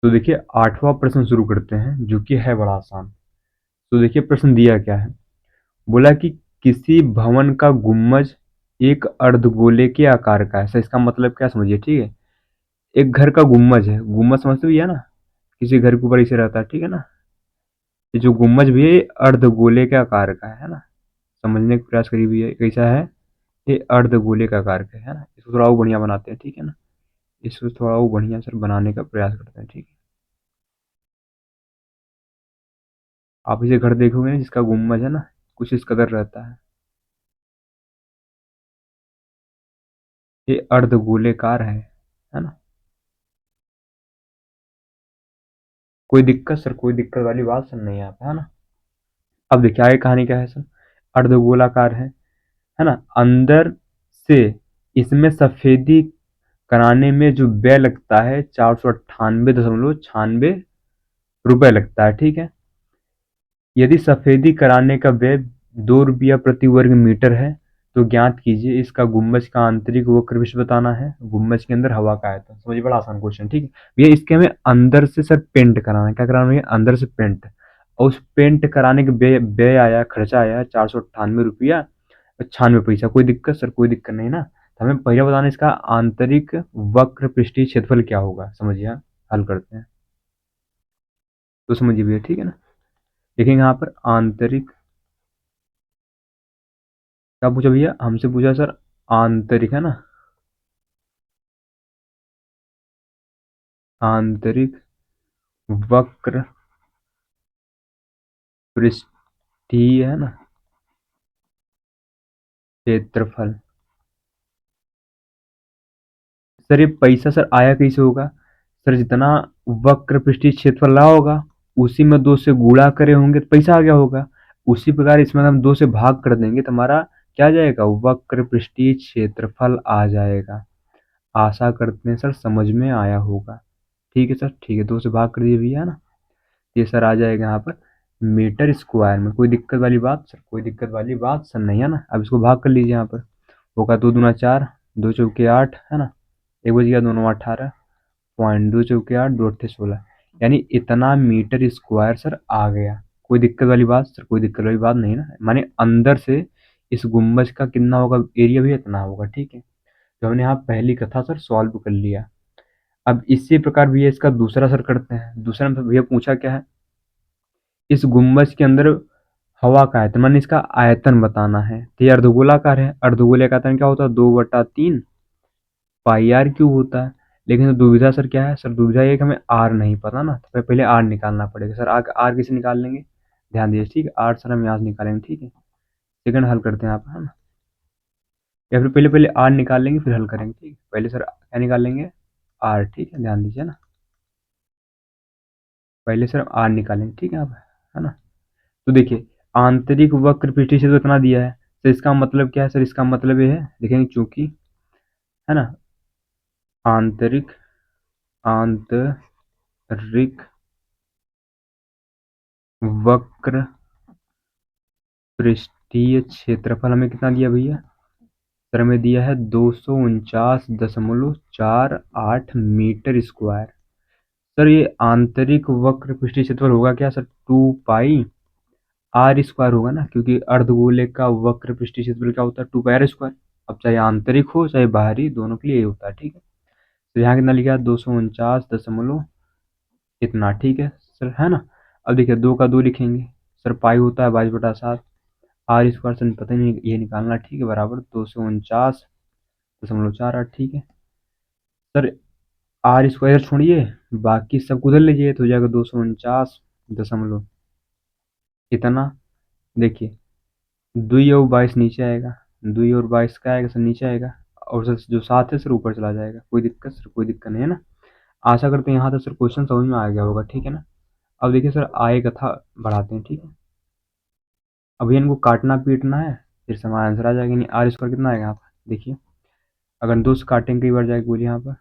तो देखिए 8वां प्रश्न शुरू करते हैं, जो कि है बड़ा आसान। तो देखिए प्रश्न दिया क्या है। बोला कि किसी भवन का गुम्बज एक अर्धगोले के आकार का है। सर इसका मतलब क्या समझिए, ठीक है। एक घर का गुम्बज है, गुम्बज समझते भी है ना, किसी घर के ऊपर ऐसे रहता है, ठीक है ना। ये जो गुम्बज भी है ये अर्धगोले के आकार का है ना। समझने का प्रयास करिए भी है कैसा है। ये अर्धगोले का आकार का है ना। इसको थोड़ा और बढ़िया बनाते हैं, ठीक है ना। इसको थोड़ा और बढ़िया सर बनाने का प्रयास करते हैं, ठीक है। आप इसे घर देखोगे ना जिसका गुम्बज है ना, कुछ इस कदर रहता है। ये अर्धगोलेकार है ना। कोई दिक्कत सर, कोई दिक्कत वाली बात सर नहीं है यहाँ पे, है ना। अब देखिए आगे कहानी क्या है सर। अर्धगोलाकार है ना। अंदर से इसमें सफेदी कराने में जो व्यय लगता है 498.96 लगता है, ठीक है। यदि सफेदी कराने का व्यय 2 रुपया प्रति वर्ग मीटर है तो ज्ञात कीजिए इसका गुम्बज का आंतरिक वक्र विशेष बताना है। गुम्बज के अंदर हवा का आयतन। समझिए बड़ा आसान क्वेश्चन, ठीक है भैया। इसके हमें अंदर से सर पेंट कराना है। क्या कराना है? अंदर से पेंट। और उस पेंट कराने के व्यय व्यय आया, खर्चा आया 498 रुपया 96 पैसा। कोई दिक्कत सर? कोई दिक्कत नहीं ना। तो हमें पहले बताना है इसका आंतरिक वक्र पृष्ठीय क्षेत्रफल क्या होगा। समझिए, हल करते हैं। तो समझिए भैया, ठीक है ना। देखेंगे यहाँ पर आंतरिक, क्या पूछा भैया? हमसे पूछा सर आंतरिक, है ना। आंतरिक वक्र पृष्ठीय, है ना, क्षेत्रफल। सर ये पैसा सर आया कैसे होगा? सर जितना वक्र पृष्ठीय क्षेत्रफल रहा होगा उसी में 2 से गुणा करे होंगे तो पैसा आ गया होगा। उसी प्रकार इसमें हम 2 से भाग कर देंगे तो हमारा क्या आ जाएगा? वक्र पृष्ठीय क्षेत्रफल आ जाएगा। आशा करते हैं सर समझ में आया होगा। ठीक है सर, ठीक है। 2 से भाग कर दिए भैया, है ना। ये सर आ जाएगा यहाँ पर मीटर स्क्वायर में। कोई दिक्कत वाली बात सर? कोई दिक्कत वाली बात सर नहीं है ना। अब इसको भाग कर लीजिए यहाँ पर। होगा 2 दूना 4, 2 चौके 8, है ना। एक बज गया, 2 9 18, पॉइंट 2 चौके 8, 2 अट्ठे 16। यानी इतना मीटर स्क्वायर सर आ गया। कोई दिक्कत वाली बात सर? कोई दिक्कत वाली बात नहीं ना। माने अंदर से इस गुम्बज का कितना होगा एरिया भी इतना होगा, ठीक है। तो हमने यहाँ पहली कथा सर सॉल्व कर लिया। अब इसी प्रकार भैया इसका दूसरा सर करते हैं। दूसरा में भैया पूछा क्या है, इस गुम्बज के अंदर हवा का आयतन, माने इसका आयतन बताना है। तो ये अर्धगोलाकार है। अर्धगोले का आयतन क्या होता है? 2/3 पाई आर क्यूब होता है। लेकिन दुविधा सर क्या है? सर दुविधा ये कि हमें आर नहीं पता ना, तो पहले आर निकालना पड़ेगा। सर आर आर कैसे निकाल लेंगे? ध्यान दीजिए, ठीक है। आर सर हम यहाँ से निकालेंगे, ठीक है। सेकंड हल करते हैं आप, है ना। या फिर पहले पहले आर निकाल लेंगे फिर हल करेंगे, ठीक है। पहले सर क्या निकाल लेंगे? आर, ठीक है। ध्यान दीजिए ना, पहले सर आर निकालेंगे, ठीक है आप, है ना। तो देखिए आंतरिक वक्र पृष्ठीय क्षेत्र इतना दिया है। तो इसका मतलब क्या है सर? इसका मतलब ये है, देखेंगे चूंकि, है ना, आंतरिक आंतरिक वक्र पृष्ठीय क्षेत्रफल हमें कितना दिया भैया? सर हमें दिया है 249.48 मीटर स्क्वायर। सर ये आंतरिक वक्र पृष्ठीय क्षेत्रफल होगा क्या सर? 2 पाई आर स्क्वायर होगा ना, क्योंकि अर्धगोले का वक्र पृष्ठीय क्षेत्रफल क्या होता है? 2 पाई आर स्क्वायर। अब चाहे आंतरिक हो चाहे बाहरी, दोनों के लिए यही होता है, ठीक है। तो यहाँ कितना लिखा है? 249 इतना, ठीक है सर, है ना। अब देखिए 2 का 2 लिखेंगे। सर पाई होता है 22/7। आर स्क्वायर से पता नहीं ये निकालना, ठीक है, बराबर 249.48, ठीक है सर। आर स्क्वायर छोड़िए, बाकी सब उधर लीजिए तो हो जाएगा 249 इतना। देखिए 2 और 22 नीचे आएगा, 2 और 22 का आएगा सर नीचे आएगा। और सर जो 7 है सर ऊपर चला जाएगा। कोई दिक्कत सर? कोई दिक्कत नहीं है ना। आशा करते हैं यहाँ तक सर क्वेश्चन समझ में आ गया होगा, ठीक है ना। अब देखिए सर आए कथा बढ़ाते हैं, ठीक है। अभी इनको काटना पीटना है, फिर से हमारा आंसर आ जाएगा। नहीं आर स्क्वायर कितना आएगा यहाँ पर? देखिए अगर 2 से काटेंगे कई बार जाएगा, बोलिए यहाँ पर।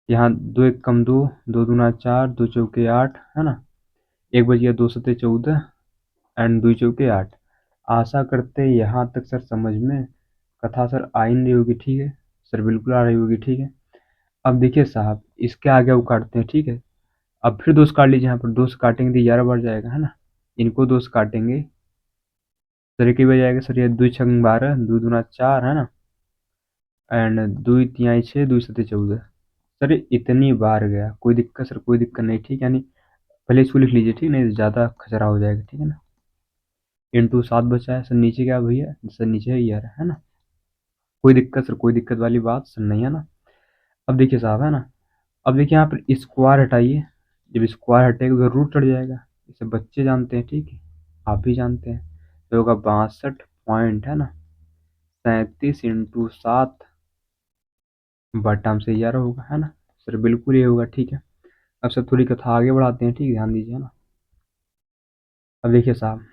यहाँ 2 1 कम 2, 2 दूना 4, 2 चौके 8, है ना। एक बज गया, 2 7 14 एंड 2 चौके 8। आशा करते हैं यहाँ तक सर समझ में कथा सर आ ही नहीं रही होगी, ठीक है। सर बिल्कुल आ रही होगी, ठीक है। अब देखिए साहब इसके आगे वो काटते हैं, ठीक है। अब फिर 2 से काट लीजिए, यहाँ पर 2 से काटेंगे तो 11 बढ़ जाएगा, है ना। इनको 2 से काटेंगे सर, ये कई बज जाएगा सर, ये 2 छंग 12, 2 दूना 4, है ना, एंड 2 तिहाई 6, 2 सत्ते 14। सर ये इतनी बार गया, कोई दिक्कत सर, कोई दिक्कत नहीं, ठीक है। यानी पहले इसको लिख लीजिए, ठीक, नहीं तो ज़्यादा खचरा हो जाएगा, ठीक है ना। इंटू 7 बचा है सर, नीचे क्या भैया सर, नीचे है 11, है ना। कोई दिक्कत सर, कोई दिक्कत वाली बात सर नहीं है ना। अब देखिए साहब, है ना, अब देखिए यहाँ पर स्क्वायर हटाइए, जब स्क्वायर हटेगा तो रूट चढ़ जाएगा, इसे बच्चे जानते हैं, ठीक है, आप भी जानते हैं। तो होगा 62 पॉइंट, है ना, 37 इंटू 7 बटा हमसे 11 होगा, है ना सर, बिल्कुल ये होगा, ठीक है। अब सर थोड़ी कथा आगे बढ़ाते हैं, ठीक है, ध्यान दीजिए ना। अब देखिए साहब,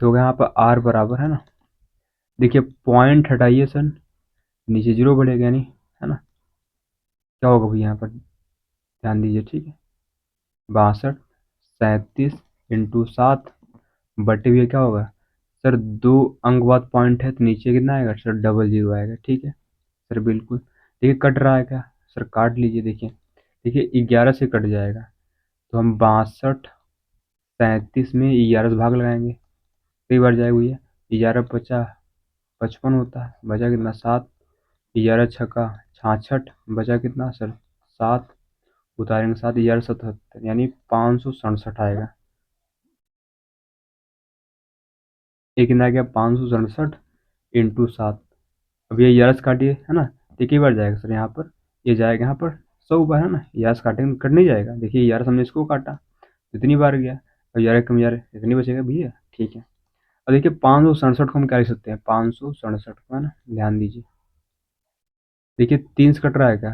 तो होगा यहाँ पर आर बराबर, है ना, देखिए पॉइंट हटाइए सर, नीचे जीरो बढ़ेगा नहीं, है ना। क्या होगा भैया यहाँ पर, ध्यान दीजिए, ठीक है, 62 37 इंटू 7 बटे हुए क्या होगा सर, 2 अंक बाद पॉइंट है तो नीचे कितना आएगा सर, डबल जीरो आएगा, ठीक है सर, बिल्कुल। देखिए कट रहा है क्या सर, काट लीजिए, देखिए देखिए 11 से कट जाएगा, तो हम 62 37 में 11 से भाग लगाएंगे, कई बार जाएगा भैया, 11 पचा 55 होता है, बचा कितना 7, 11 छक्का 66, बचा कितना सर 7, उतारेंगे 7, 11 77, यानी 567 आएगा। ये कितना आ गया 567 इंटू 7। अब ये 11 से काटिए, है ना, तो कई बार जाएगा सर यहाँ पर, ये जाएगा यहाँ पर 100 बार, है ना, 11 से काटेंगे कट नहीं जाएगा, देखिए 11 से हमने इसको काटा, इतनी बार गया, और 11 कम 11 इतनी बचेगा भैया, ठीक है। और देखिए 567 को हम क्या लिख सकते हैं, 567 को, है ना, ध्यान दीजिए, देखिए 3 से कट रहा है क्या,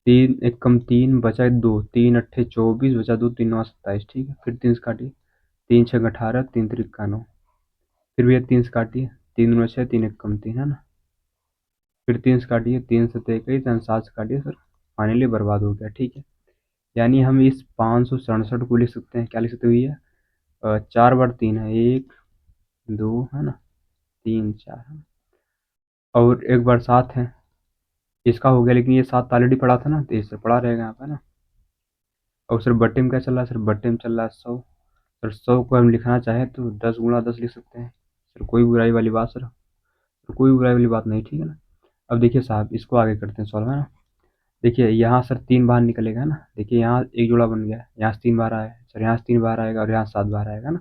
3 एक कम 3 बचा 2, 3 अट्ठे 24 बचा 2, 3 9 27, ठीक है, फिर 3 से काटिए, 3 छः 18, 3 त्रिक का 9, फिर भैया 3 से काटिए, 3 दूना 6, 3 एक कम 3, है ना, फिर 3 से काटिए, 3 से 23, 7 से काटिए सर, फाइनली बर्बाद हो गया, ठीक है। यानी हम इस 567 को लिख सकते हैं, क्या लिख सकते हैं भैया, 4 बार 3 है, 1 2, है ना, 3 4, है ना? और एक बार 7 है, इसका हो गया, लेकिन ये 7 ऑलरेडी पड़ा था ना, तो इससे पड़ा रहेगा यहाँ पे ना। और सर बट्टे में क्या चल रहा है सर, बट्टे में चल रहा है 100, सर 100 को हम लिखना चाहे तो 10 गुणा 10 लिख सकते हैं सर, कोई बुराई वाली बात सर, कोई बुराई वाली बात नहीं, ठीक है ना। अब देखिए साहब, इसको आगे करते हैं सॉल्व, है ना। देखिए यहाँ सर 3 बार निकलेगा, है ना, देखिए यहाँ एक जोड़ा बन गया, यहाँ से 3 बार आया सर, यहाँ से 3 बार आएगा और यहाँ से 7 बार आएगा ना,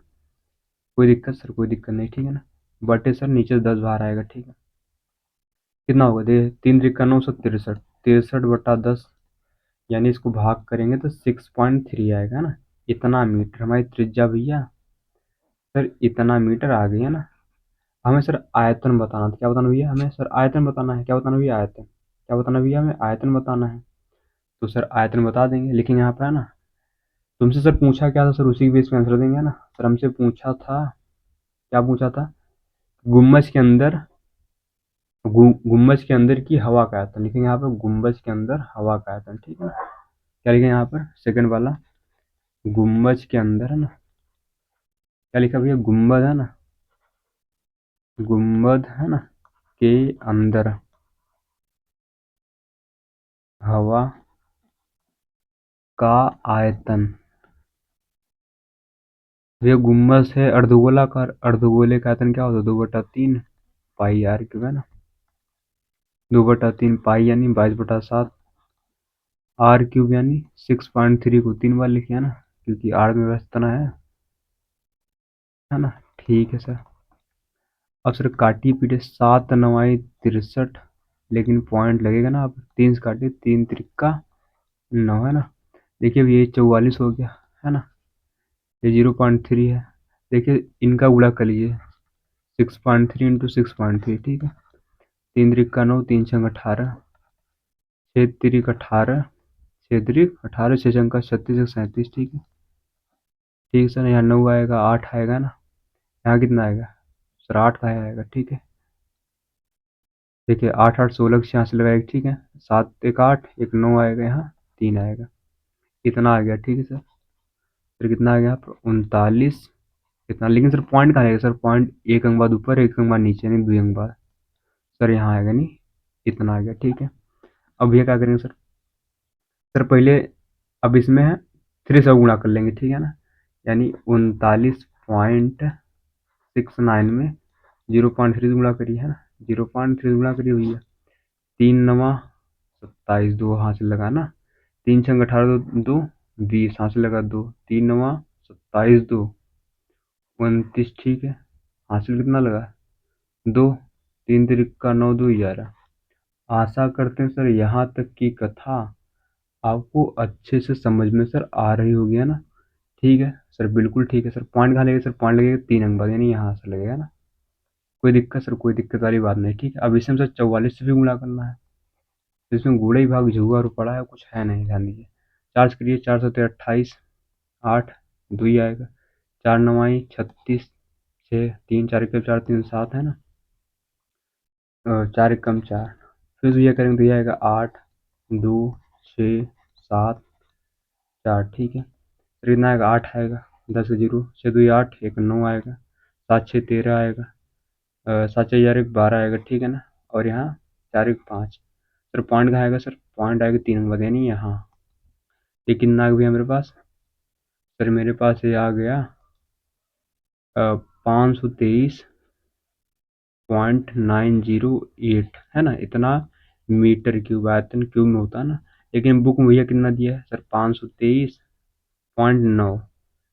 कोई दिक्कत सर, कोई दिक्कत नहीं, ठीक है ना। बटे सर नीचे से 10 बार आएगा, ठीक है, कितना होगा दे, 3 त्रिक का 963, 63/10, यानी इसको भाग करेंगे तो 6.3 आएगा ना। इतना मीटर हमारी त्रिज्या भैया, सर इतना मीटर आ गई है ना। हमें सर आयतन बताना था, क्या बताना भैया, हमें सर आयतन बताना है, क्या बताना भैया, आयतन, क्या बताना भैया, हमें आयतन बताना है। तो सर आयतन बता देंगे, लेकिन यहाँ पर है ना, तुमसे सर पूछा क्या था सर, उसी के बेस पे आंसर देंगे ना सर। हमसे पूछा था, क्या पूछा था, गुम्बज के अंदर, गुम्बज के अंदर की हवा का आयतन लिखेंगे यहाँ पर, गुम्बज के अंदर हवा का आयतन, ठीक है ना। क्या लिखेंगे यहाँ पर, सेकंड वाला, गुम्बज के अंदर, है ना, क्या लिखा भैया, गुम्बद, है ना, गुम्बद, है ना, के अंदर हवा का आयतन। ये गुम्बद है अर्धगोलाकार, अर्धगोले का आयतन क्या होता है, 2/3 पाई आर क्यूब, है ना, 2/3 पाई यानी 22/7 आर क्यूब, यानी 6.3 को 3 बार लिखे, है ना, क्योंकि आर में व्यस्त इतना है ना, ठीक है सर। अब सर काटिए पीटे, 7 9 63, लेकिन पॉइंट लगेगा ना, आप 3 से काटिए, 3 त्रिका 9, है ना, देखिए अब ये 44 हो गया, है ना, ये 0.3 है, देखिए इनका गुणा कर लीजिए, 6.3 इंटू 6.3, ठीक है, 3 त्रिका 9, 3 छंग 18, 6 त्रिक 18, 6 त्रिक 18, 6 छंग का 36 37, ठीक है, ठीक है सर, यहाँ 9 आएगा, 8 आएगा ना, यहाँ कितना आएगा सर, 8 का आएगा, ठीक है। देखिए 8 8 16 के यहाँ से लगाएगा, ठीक है, 7 एक 8 एक 9 आएगा, यहाँ 3 आएगा, इतना आ गया, ठीक है सर। फिर कितना आ गया यहाँ पर 39, कितना, लेकिन सर पॉइंट कहाँ आएगा सर, पॉइंट एक अंक बाद ऊपर, एक अंक बाद नीचे, यानी 2 अंक बाद सर यहाँ आएगा नहीं, इतना आ गया, ठीक है। अब ये क्या करेंगे सर, सर पहले, अब इसमें है 3 से गुणा कर लेंगे, ठीक है ना, यानी 39.69 में 0.3 गुणा करिए, है ना, 0.3 गुणा करिए भैया, 3 9 27, 2 हाथ से लगा ना, 3 छंग 18, 2 20, हाथ से लगा 2, 3 9 27, 2 29, ठीक है, हासिल कितना लगा 2, 3 तिरिक्का 9, 2 11। आशा करते हैं सर यहाँ तक की कथा आपको अच्छे से समझ में सर आ रही होगी, है ना। ठीक है सर, बिल्कुल ठीक है सर। पॉइंट कहाँ लगेगा सर? पॉइंट लगेगा 3 अंक बाद, यानी यहाँ से लगेगा ना। कोई दिक्कत सर? कोई दिक्कत वाली बात नहीं, ठीक है। अब इसमें सर 44 से भी गुणा करना है, तो इसमें गुणा ही भाग जुआ और पड़ा है, कुछ है नहीं, ध्यान दीजिए। 4 से करिए, 4 7 28, 8 2 ही आएगा, 4 9 36, 6 3 4 1 4 3 7, है ना, 4 1 कम 4, फिर तो यह करेंगे तो यह आएगा 8 2 6 7 4, ठीक है। फिर कितना आएगा? 8 आएगा, 10 जीरो, 6 2 8, 1 9 आएगा, 7 6 13 आएगा, 7 4 1 12 आएगा, ठीक है ना। और यहाँ 4 1 5। सर पॉइंट कहाँ आएगा? सर पॉइंट आएगा 3 अंक बाद, यानी यहाँ। ये कितना आ गया मेरे पास? सर मेरे पास ये आ गया 523.908, है ना, इतना मीटर क्यूब, आयतन क्यूब में होता है ना। लेकिन बुक में भैया कितना दिया है सर? 523.9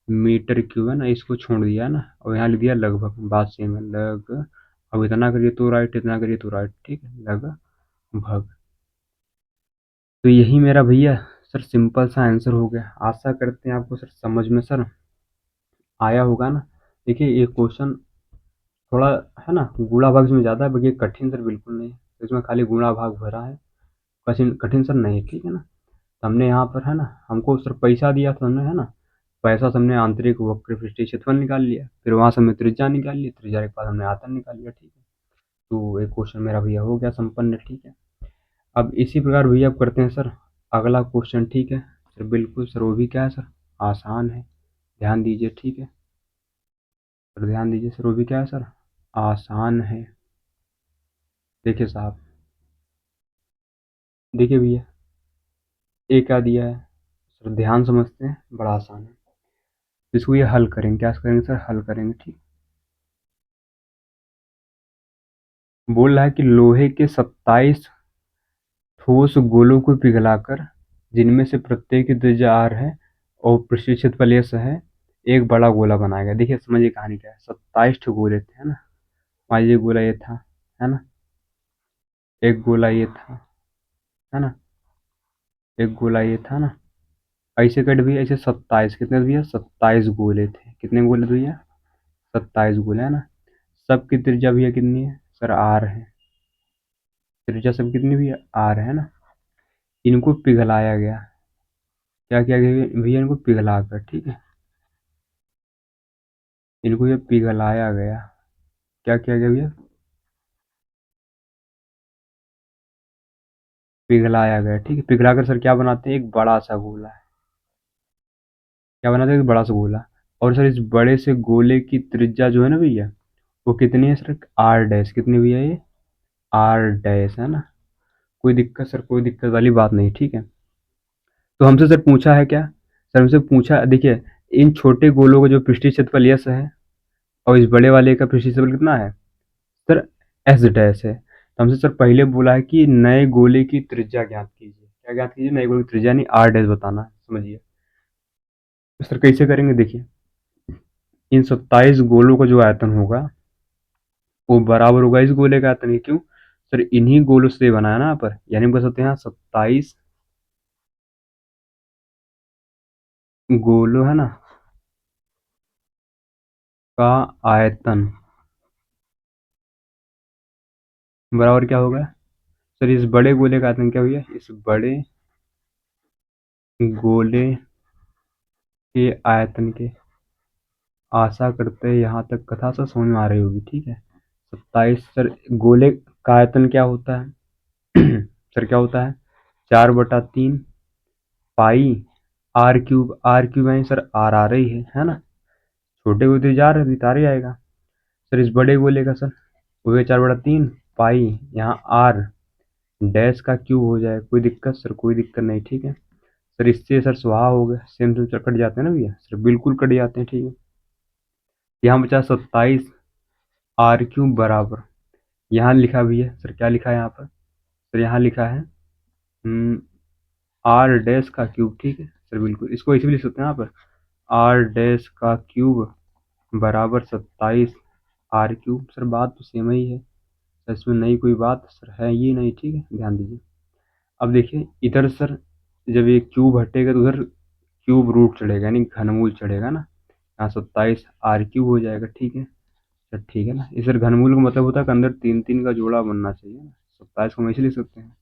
मीटर क्यूब, है ना, इसको छोड़ दिया है ना, और यहाँ लिख दिया लगभग, बात सेम है, लग। अब इतना करिए तो राइट, इतना करिए तो राइट, ठीक है, लगभग। तो यही मेरा भैया सर सिंपल सा आंसर हो गया। आशा करते हैं आपको सर समझ में सर आया होगा ना। देखिए ये क्वेश्चन थोड़ा, है ना, गुणा भाग इसमें ज़्यादा है, बाकी ये कठिन सर बिल्कुल नहीं है, इसमें खाली गुणा भाग भरा है, कठिन कठिन सर नहीं है, ठीक है ना। तो हमने यहाँ पर, है ना, हमको सर पैसा दिया था हमने, है ना, पैसा से हमने आंतरिक वक्र पृष्ठीय क्षेत्रफल निकाल लिया, फिर वहाँ से हमने त्रिज्या निकाल ली, त्रिज्या के बाद हमने आयतन निकाल लिया, ठीक है। तो एक क्वेश्चन मेरा भैया हो गया संपन्न, ठीक है। अब इसी प्रकार भैया अब करते हैं सर अगला क्वेश्चन, ठीक है सर, बिल्कुल सर, वो भी क्या है सर? आसान है, ध्यान दीजिए, ठीक है सर, ध्यान दीजिए सर, वो भी क्या है सर? आसान है। देखिए साहब, देखिए भैया, ए क्या दिया है सर? ध्यान समझते हैं, बड़ा आसान है। इसको ये हल करेंगे, क्या करेंगे सर? हल करेंगे, ठीक। बोल रहा है कि लोहे के 27 ठोस गोलों को पिघलाकर, जिनमें से प्रत्येक की त्रिज्या r है और पृष्ठीय क्षेत्रफल s है, एक बड़ा गोला बनाएगा। देखिए समझिए कहानी क्या है। 27 ठो गोले थे, है ना, मान लीजिए गोला ये था, है ना, एक गोला ये था, है ना, एक गोला ये था ना, ऐसे कट भी ऐसे 27, कितने भैया? 27 गोले थे। कितने गोले थे भैया? 27 गोले, है ना। सबकी त्रिज्या भैया कितनी है सर? r है। त्रिज्या सब कितनी भैया? r है ना। इनको पिघलाया गया, क्या किया गया भैया? इनको पिघला कर, ठीक है, इनको ये पिघलाया गया। क्या किया गया भैया? पिघलाया गया, ठीक है। पिघलाकर सर क्या बनाते हैं? एक बड़ा सा गोला। क्या बनाते हैं? एक बड़ा सा गोला। और सर इस बड़े से गोले की त्रिज्या जो है ना भैया, वो कितनी है सर? Are dash. कितनी भैया? ये आर डैश, है ना। कोई दिक्कत सर? कोई दिक्कत वाली बात नहीं, ठीक है। तो हमसे सर पूछा है क्या? सर हमसे पूछा, देखिए, इन छोटे गोलों का जो पृष्ठीय क्षेत्रफल यस है, और इस बड़े वाले का पृष्ठीय क्षेत्रफल कितना है सर? एस डैश है। तो हमसे सर पहले बोला है कि नए गोले की त्रिज्या ज्ञात कीजिए। क्या ज्ञात कीजिए? नए गोले की त्रिज्या, यानी आर डैश बताना है, समझिए। तो सर कैसे करेंगे? देखिए, इन 27 गोलों का जो आयतन होगा वो बराबर होगा इस गोले का आयतन के। क्यों सर? इन्हीं गोलों से बना है ना यहाँ पर, यानी बता सकते हैं 27 गोलों, है ना, का आयतन बराबर क्या होगा सर? इस बड़े गोले का आयतन क्या हुआ? इस बड़े गोले के आयतन के। आशा करते हैं यहाँ तक कथा से समझ में आ रही होगी, ठीक है। 27 सर, गोले का आयतन क्या होता है सर? क्या होता है? 4/3 पाई आर क्यूब, है सर, आर आ रही है ना। छोटे को तो जा रहे है, तार ही आएगा। सर इस बड़े गोले का सर हो गया 4/3 पाई, यहाँ आर डैश का क्यूब हो जाए। कोई दिक्कत सर? कोई दिक्कत नहीं, ठीक है। सर इससे सर स्वाहा हो गया, सेम सेम सर कट जाते हैं ना भैया, सर बिल्कुल कट जाते हैं, ठीक है। यहाँ बचा 27 r³ बराबर, यहाँ लिखा भी है सर, क्या लिखा है यहाँ पर सर, यहाँ लिखा है आर डैश का क्यूब, ठीक है सर बिल्कुल, इसको ऐसे भी लिख सकते हैं यहाँ पर, आर डैश का क्यूब बराबर 27 r³। सर बात तो सेम ही है सर, इसमें नई कोई बात सर है ये नहीं, ठीक है, ध्यान दीजिए। अब देखिए इधर सर, जब ये क्यूब हटेगा तो उधर क्यूब रूट चढ़ेगा, यानी घनमूल चढ़ेगा ना, यहाँ 27 r³ हो जाएगा, ठीक है सर, ठीक है ना। इस सर घनमूल का मतलब होता है कि अंदर तीन तीन का जोड़ा बनना चाहिए ना, 27 को हम ऐसे लिख सकते हैं।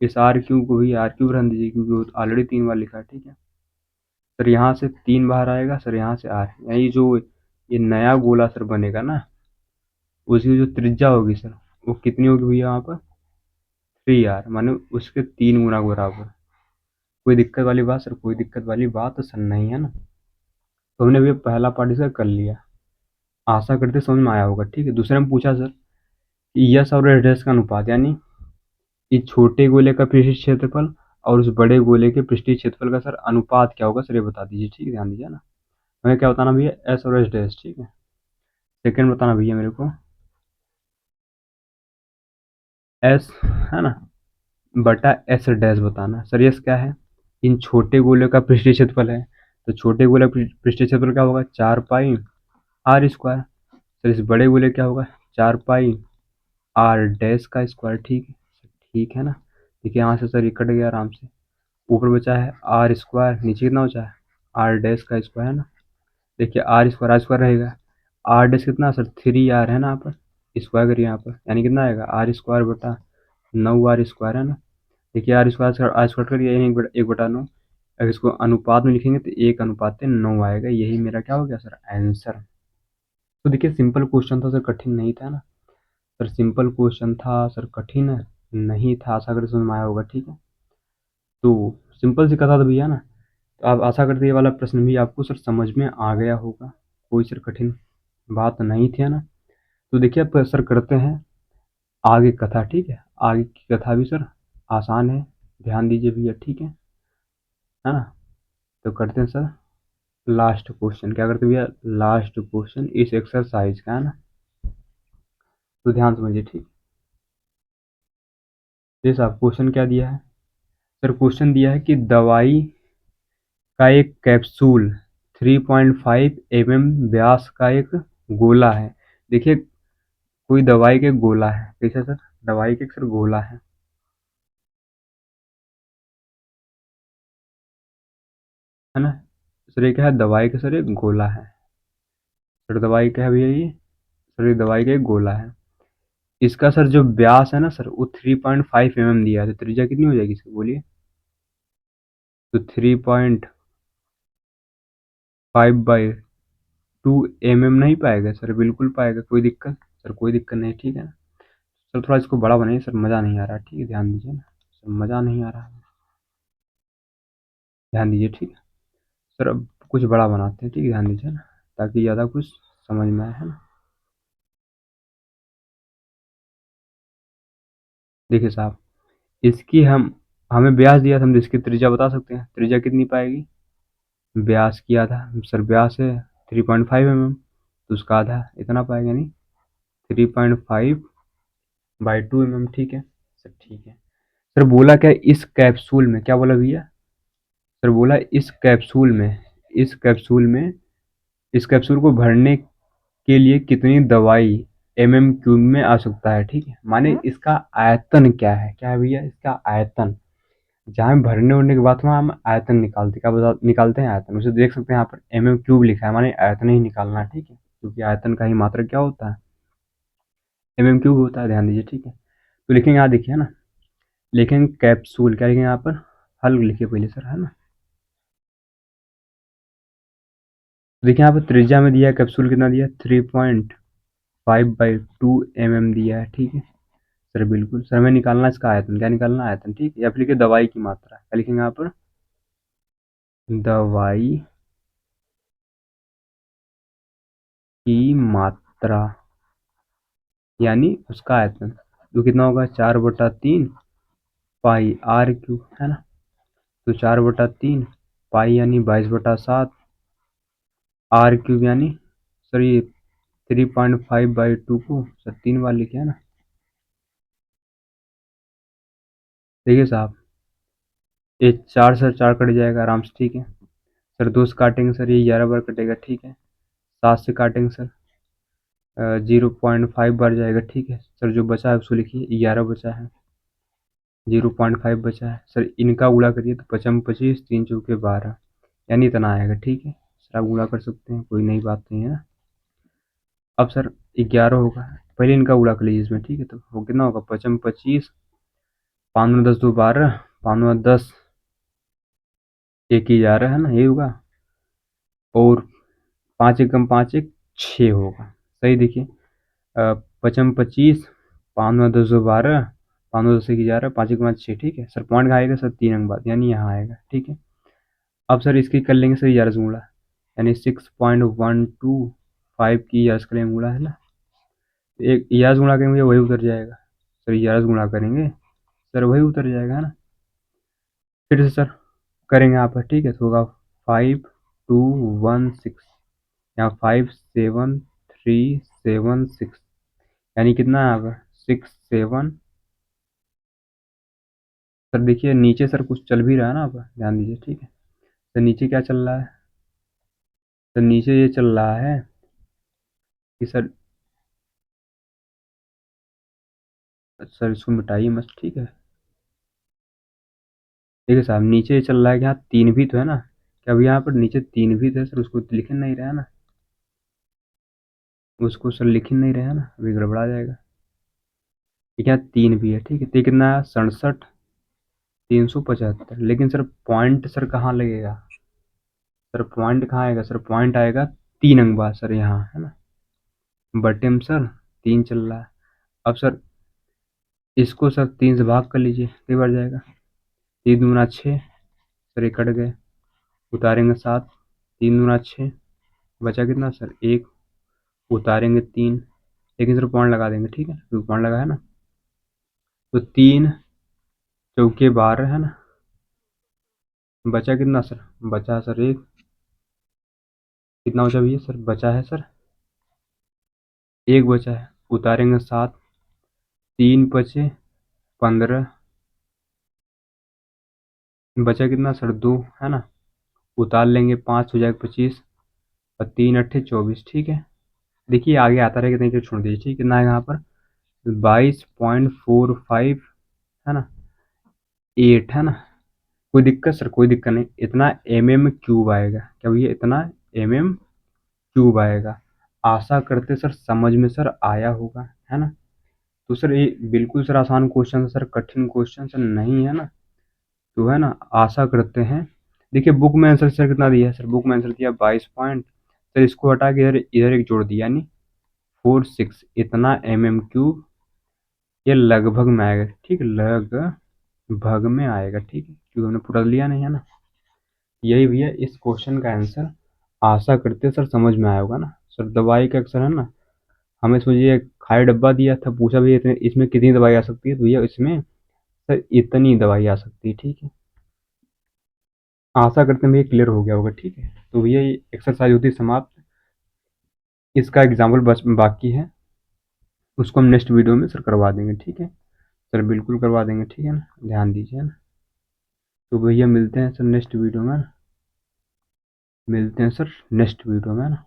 इस r³ को भी r³ रहने दीजिए, क्योंकि वो ऑलरेडी 3 बार लिखा है, ठीक है सर। यहाँ से 3 बाहर आएगा सर, यहाँ से r, यानी जो ये नया गोला सर बनेगा ना, उसकी जो त्रिज्या होगी सर, वो कितनी होगी भैया यहाँ पर, 3r, माने उसके 3 गुना बराबर। कोई दिक्कत वाली बात सर, कोई दिक्कत वाली बात तो सर नहीं है ना। तो हमने भी पहला पार्ट इसका कर लिया, आशा करते समझ में आया होगा, ठीक है। दूसरे में पूछा सर कि यस और एड्रेस का अनुपात, यानी इस छोटे गोले का पृष्ठीय क्षेत्रफल और उस बड़े गोले के पृष्ठीय क्षेत्रफल का सर अनुपात क्या होगा सर, ये बता दीजिए, ठीक है, ध्यान दीजिए ना। हमें क्या बताना भैया, एस और एस डैश, ठीक है। सेकंड बताना भैया मेरे को एस, है ना, बटा एस डैश बताना सर। यस क्या है, इन छोटे गोले का पृष्ठीय क्षेत्रफल है, तो छोटे गोले का पृष्ठीय क्षेत्रफल क्या होगा, 4 पाई r²। सर इस बड़े गोले क्या होगा, 4 पाई r डैश का स्क्वायर, ठीक है, ठीक है ना। देखिए यहाँ से सर ये कट गया आराम से, ऊपर बचा है r², नीचे कितना बचा है, r डैश का स्क्वायर, है ना। देखिए r² रहेगा, r डैश कितना सर, 3r है ना, यहाँ पर स्क्वायर करिए यहाँ पर, यानी कितना आएगा, r² बटा 9r², है ना। देखिए r² करिए, यानी 1/9। अगर इसको अनुपात में लिखेंगे तो 1:9 आएगा, यही मेरा क्या हो गया सर, आंसर। तो देखिए सिंपल क्वेश्चन था सर, कठिन नहीं था ना सर, सिंपल क्वेश्चन था सर, कठिन नहीं था, आशा करते समझ में आया होगा, ठीक है। तो सिंपल सी कथा था भैया ना, तो आप आशा करते ये वाला प्रश्न भी आपको सर समझ में आ गया होगा, कोई सर कठिन बात नहीं थी, है ना। तो देखिए अब सर करते हैं आगे कथा, ठीक है। आगे की कथा भी सर आसान है, ध्यान दीजिए भैया, ठीक है ना। तो करते हैं सर लास्ट क्वेश्चन, क्या करते हैं भैया, लास्ट क्वेश्चन इस एक्सरसाइज का, है ना। तो ध्यान समझिए, ठीक। ये साहब क्वेश्चन क्या दिया है सर, क्वेश्चन दिया है कि दवाई का एक कैप्सूल 3.5 mm व्यास का एक गोला है। देखिए कोई दवाई का एक गोला है, कैसा सर, दवाई का एक सर गोला है ना। सर ये क्या है, दवाई का सर एक गोला है सर, दवाई क्या है भैया ये, सर ये दवाई का एक गोला है। इसका सर जो व्यास है ना सर, वो 3.5 mm दिया है, तो त्रिज्या कितनी हो जाएगी इसकी बोलिए, तो 3.5/2 mm नहीं पाएगा सर, बिल्कुल पाएगा, कोई दिक्कत सर, कोई दिक्कत नहीं, ठीक है ना। सर थोड़ा इसको बड़ा बनाइए सर, मज़ा नहीं आ रहा, ठीक है, ध्यान दीजिए ना सर, मज़ा नहीं आ रहा है, ध्यान दीजिए, ठीक है सर। अब कुछ बड़ा बनाते हैं, ठीक है, ध्यान दीजिए ना, ताकि ज़्यादा कुछ समझ में आए, है ना। देखिए साहब, इसकी हमें व्यास दिया था, हम इसकी त्रिज्या बता सकते हैं, त्रिज्या कितनी पाएगी, व्यास की आधा सर, व्यास है 3.5 mm, तो उसका आधा इतना पाएगा, यानी 3.5/2 mm, ठीक है सर, ठीक है सर। बोला क्या इस कैप्सूल में, क्या बोला भैया सर, बोला इस कैप्सूल को भरने के लिए कितनी दवाई mm³ में आ सकता है, ठीक है, माने इसका आयतन क्या है, क्या है भैया, इसका आयतन। जहाँ हम भरने उड़ने के बाद में हम आयतन निकालते, क्या बता निकालते हैं, आयतन, उसे देख सकते हैं यहाँ पर mm³ लिखा है, माने आयतन ही निकालना है, ठीक है, क्योंकि आयतन का ही मात्रक क्या होता है, mm³ होता है, ध्यान दीजिए, ठीक है। तो लिखेंगे यहाँ, देखिए ना, लिखेंगे कैप्सूल, क्या लिखेंगे यहाँ पर, हल लिखिए पहले सर, है ना। तो देखिए यहाँ पर त्रिज्या में दिया है, कैप्सूल कितना दिया है, 3.5/2 mm दिया है, ठीक है सर, बिल्कुल सर। हमें निकालना है इसका आयतन, क्या निकालना है, आयतन, ठीक है। या फिर लिखिए दवाई की मात्रा, क्या लिखेंगे यहाँ पर, दवाई की मात्रा, यानी उसका आयतन, जो कितना होगा, 4/3 पाई r³ है ना। तो 4/3 पाई यानी 22/7 आर क्यूब यानी सर ये 3.5/2 को सर 3 बार लिखे है ना। देखिए साहब, ये 4 से 4 कट जाएगा आराम से, ठीक है सर। 2 से काटेंगे सर, ये 11 बार कटेगा, ठीक है। 7 से काटेंगे सर, 0.5 बार जाएगा, ठीक है सर। जो बचा है उसको लिखिए, 11 बचा है, 0.5 बचा है सर। इनका गुणा करिए तो 25 3 चौके 12 यानी इतना आएगा, ठीक है सर। आप गुणा कर सकते हैं, कोई नई बात नहीं है ना। अब सर 11 होगा, पहले इनका गुणा कर लीजिए इसमें, ठीक है। तो वो कितना होगा, 25 5 में 10 2 12, 5 में 10 1 11 है ना, ये होगा। और 5 एकम 5 एक 6 होगा, सही। देखिए 25 5 में 10 2 12, 5 में 10 1 11, 5 एक 5 6, ठीक है सर। पॉइंट कहाँ आएगा सर, 3 अंक बाद यानी यहाँ आएगा, ठीक है। अब सर इसकी कर लेंगे सर 11 से गुणा, यानी 6.125 की 11 से करेंगे गुणा, है ना। एक 11 से गुणा करेंगे वही उतर जाएगा सर, 11 से गुणा करेंगे सर वही उतर जाएगा, है ना। फिर से सर करेंगे यहाँ पर, ठीक है। तो होगा 5216, यहाँ 57376 यानी कितना है यहाँ पर 67। सर देखिए नीचे सर कुछ चल भी रहा है ना, आप ध्यान दीजिए, ठीक है। तो नीचे क्या चल रहा है, तो नीचे ये चल रहा है कि सर इसको मिटाइए मत, ठीक है। देखिए साहब नीचे ये चल रहा है कि यहाँ 3 भी तो है ना, क्या अभी यहाँ पर नीचे 3 भी तो है सर, उसको लिख नहीं रहा है ना, उसको सर लिख नहीं रहे हैं ना, अभी गड़बड़ा जाएगा। ठीक है 3 भी है, ठीक है। तो कितना है 67 375, लेकिन सर पॉइंट सर कहाँ लगेगा, सर पॉइंट कहाँ आएगा, सर पॉइंट आएगा 3 अंक बाद सर, यहाँ है ना। बटे में सर 3 चल रहा है। अब सर इसको सर 3 से भाग कर लीजिए, कई बार जाएगा, 3 दूना 6 सर, ये कट गए, उतारेंगे 7, 3 दूना 6 बचा कितना सर 1, उतारेंगे 3, लेकिन सर पॉइंट लगा देंगे, ठीक है, तो पॉइंट लगा है ना। तो 3 चौके 12 है ना, बचा कितना सर, बचा सर 1, कितना बचा भैया सर, बचा है सर 1 बचा है, उतारेंगे 7, 3 बचे 15, बचा कितना सर 2, है ना। उतार लेंगे 5 हो जाएगा 25, और 3 अट्ठे 24, ठीक है। देखिए आगे आता रहेगा, नहीं तो छोड़ दीजिए, ठीक है। कितना है यहाँ पर 22.45 है ना, 8 है ना। कोई दिक्कत सर, कोई दिक्कत नहीं, इतना mm³ आएगा, क्या भैया इतना mm³ आएगा। आशा करते सर समझ में सर आया होगा, है ना। तो सर ये बिल्कुल सर आसान क्वेश्चन है सर, कठिन क्वेश्चन सर नहीं है ना, तो है ना। आशा करते हैं, देखिए बुक में आंसर सर कितना दिया है सर, बुक में आंसर दिया 22 पॉइंट, सर इसको हटा के इधर इधर एक जोड़ दिया, यानी 46, इतना mm³ ये लगभग में आएगा, ठीक है, लगभग में आएगा, ठीक है, क्योंकि हमने पूरा लिया नहीं है ना। यही भैया इस क्वेश्चन का आंसर, आशा करते सर समझ में आया होगा ना सर। दवाई का अक्सर है ना, हमें समझिए खाली डब्बा दिया था, पूछा भैया इसमें कितनी दवाई आ सकती है, तो भैया इसमें सर इतनी दवाई आ सकती है, ठीक है। आशा करते हैं भैया क्लियर हो गया होगा, ठीक है। तो भैया ये एक्सरसाइज होती है समाप्त, इसका एग्जाम्पल बस बाकी है, उसको हम नेक्स्ट वीडियो में सर करवा देंगे, ठीक है सर, बिल्कुल करवा देंगे, ठीक है ना, ध्यान दीजिए ना। तो भैया मिलते हैं सर नेक्स्ट वीडियो में, मिलते हैं सर नेक्स्ट वीडियो में ना।